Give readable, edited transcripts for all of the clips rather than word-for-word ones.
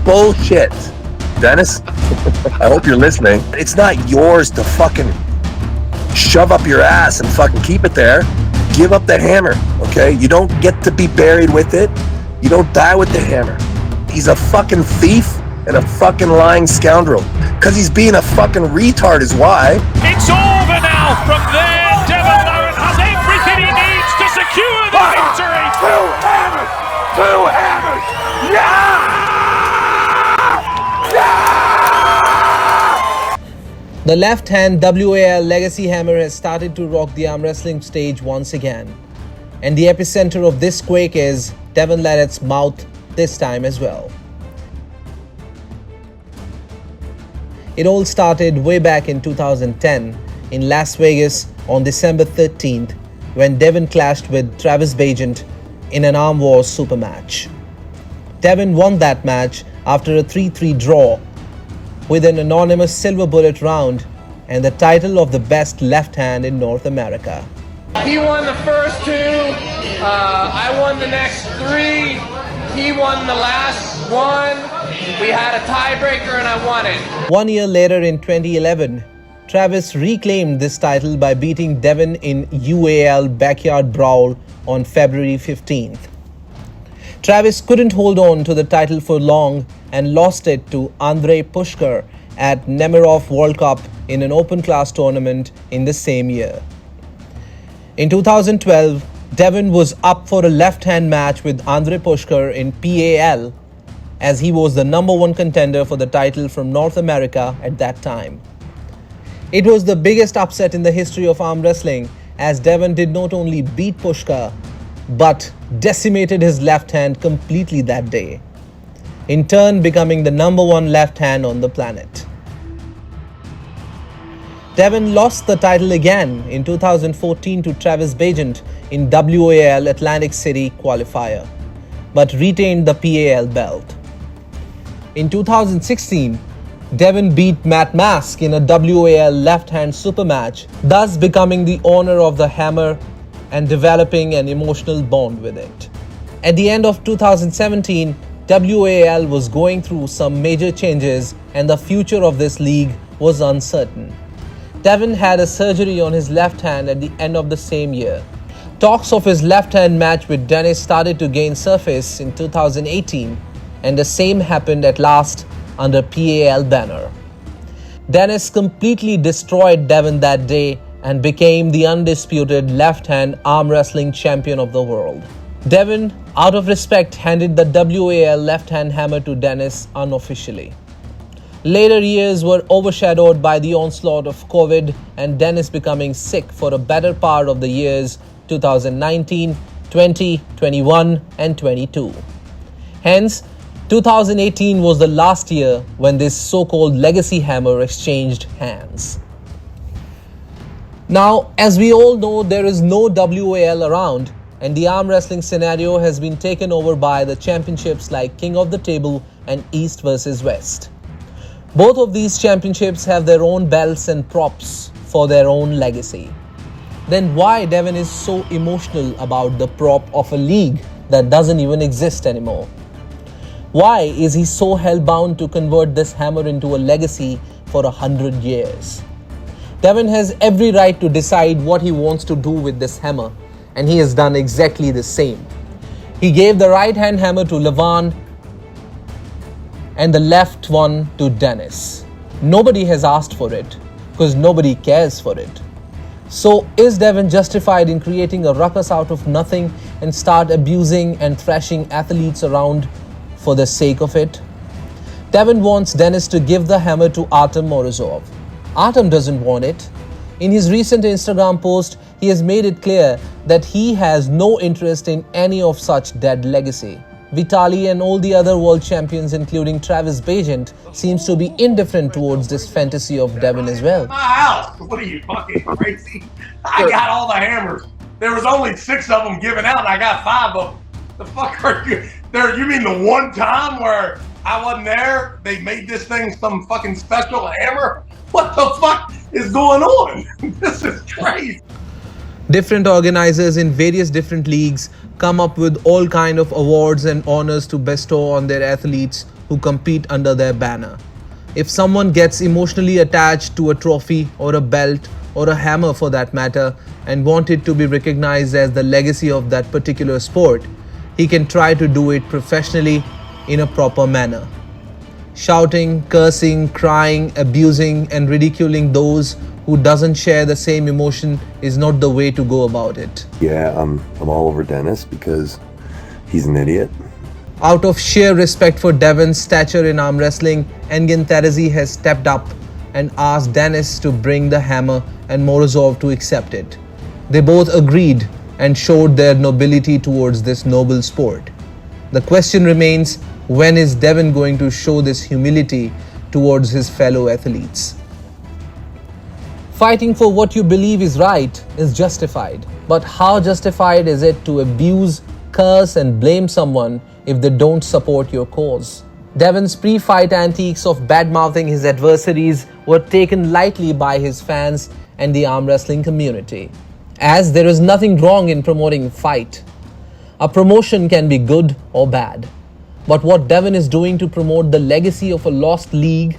bullshit. Dennis, I hope you're listening. It's not yours to fucking shove up your ass and fucking keep it there. Give up the hammer, okay? You don't get to be buried with it. You don't die with the hammer. He's a fucking thief and a fucking lying scoundrel. Because he's being a fucking retard is why. It's over now. From there, Devon has everything he needs to secure the victory. Two hammers! Two hammers! Yeah! The left-hand WAL Legacy Hammer has started to rock the arm wrestling stage once again. And the epicenter of this quake is Devon Larratt's mouth this time as well. It all started way back in 2010 in Las Vegas on December 13th when Devon clashed with Travis Bagent in an Arm Wars super match. Devon won that match after a 3-3 draw with an anonymous silver bullet round and the title of the best left hand in North America. He won the first two, I won the next three, he won the last one, we had a tiebreaker and I won it. 1 year later in 2011, Travis reclaimed this title by beating Devon in UAL Backyard Brawl on February 15th. Travis couldn't hold on to the title for long and lost it to Andrei Pushkar at Nemiroff World Cup in an open class tournament in the same year. In 2012, Devon was up for a left-hand match with Andrei Pushkar in PAL as he was the number one contender for the title from North America at that time. It was the biggest upset in the history of arm wrestling as Devon did not only beat Pushkar but decimated his left hand completely that day, in turn becoming the number one left hand on the planet. Devon lost the title again in 2014 to Travis Bagent in WAL Atlantic City qualifier, but retained the PAL belt. In 2016, Devon beat Matt Mask in a WAL left-hand super match, thus becoming the owner of the hammer and developing an emotional bond with it. At the end of 2017, WAL was going through some major changes and the future of this league was uncertain. Devon had a surgery on his left hand at the end of the same year. Talks of his left-hand match with Dennis started to gain surface in 2018, and the same happened at last under PAL banner. Dennis completely destroyed Devon that day and became the undisputed left-hand arm wrestling champion of the world. Devon, out of respect, handed the WAL left-hand hammer to Dennis unofficially. Later years were overshadowed by the onslaught of COVID and Dennis becoming sick for a better part of the years 2019, 20, 21 and 22. Hence, 2018 was the last year when this so-called legacy hammer exchanged hands. Now, as we all know, there is no WAL around and the arm wrestling scenario has been taken over by the championships like King of the Table and East vs West. Both of these championships have their own belts and props for their own legacy. Then why Devon is so emotional about the prop of a league that doesn't even exist anymore? Why is he so hell-bound to convert this hammer into a legacy for 100 years? Devon has every right to decide what he wants to do with this hammer, and he has done exactly the same. He gave the right-hand hammer to Levon and the left one to Dennis. Nobody has asked for it because nobody cares for it. So is Devon justified in creating a ruckus out of nothing and start abusing and thrashing athletes around for the sake of it? Devon wants Dennis to give the hammer to Artem Morozov. Artem doesn't want it. In his recent Instagram post, he has made it clear that he has no interest in any of such dead legacy. Vitali and all the other world champions, including Travis Bagent, seems to be indifferent towards this fantasy of Devon as well. My house. What are you, fucking crazy? I got all the hammers. There was only 6 of them given out and I got 5 of them. The fuck are you? There, you mean the one time where I wasn't there, they made this thing some fucking special hammer? What the fuck is going on? This is crazy. Different organizers in various different leagues come up with all kind of awards and honors to bestow on their athletes who compete under their banner. If someone gets emotionally attached to a trophy or a belt or a hammer for that matter and want it to be recognized as the legacy of that particular sport, he can try to do it professionally in a proper manner. Shouting, cursing, crying, abusing and ridiculing those who doesn't share the same emotion is not the way to go about it. Yeah, I'm all over Dennis because he's an idiot. Out of sheer respect for Devon'S stature in arm wrestling, Engin Terzi has stepped up and asked Dennis to bring the hammer and Morozov to accept it. They both agreed and showed their nobility towards this noble sport. The question remains, when is Devon going to show this humility towards his fellow athletes? Fighting for what you believe is right is justified, but how justified is it to abuse, curse and blame someone if they don't support your cause? Devon'S pre-fight antics of bad-mouthing his adversaries were taken lightly by his fans and the arm wrestling community, as there is nothing wrong in promoting a fight. A promotion can be good or bad, but what Devon is doing to promote the legacy of a lost league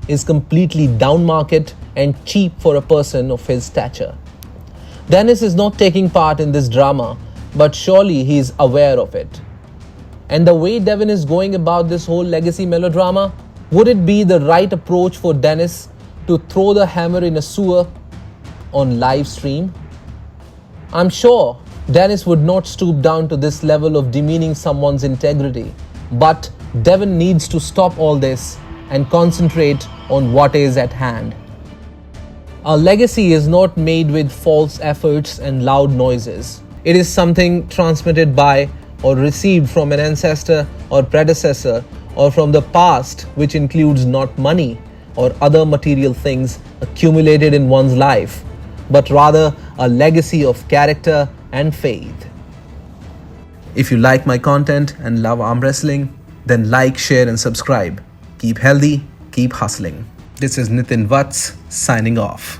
is completely down-market and cheap for a person of his stature. Dennis is not taking part in this drama, but surely he is aware of it. And the way Devon is going about this whole legacy melodrama, would it be the right approach for Dennis to throw the hammer in a sewer on live stream? I'm sure Dennis would not stoop down to this level of demeaning someone's integrity, but Devon needs to stop all this and concentrate on what is at hand. A legacy is not made with false efforts and loud noises. It is something transmitted by or received from an ancestor or predecessor or from the past, which includes not money or other material things accumulated in one's life, but rather a legacy of character and faith. If you like my content and love arm wrestling, then like, share and subscribe. Keep healthy, keep hustling. This is Nitin Vats signing off.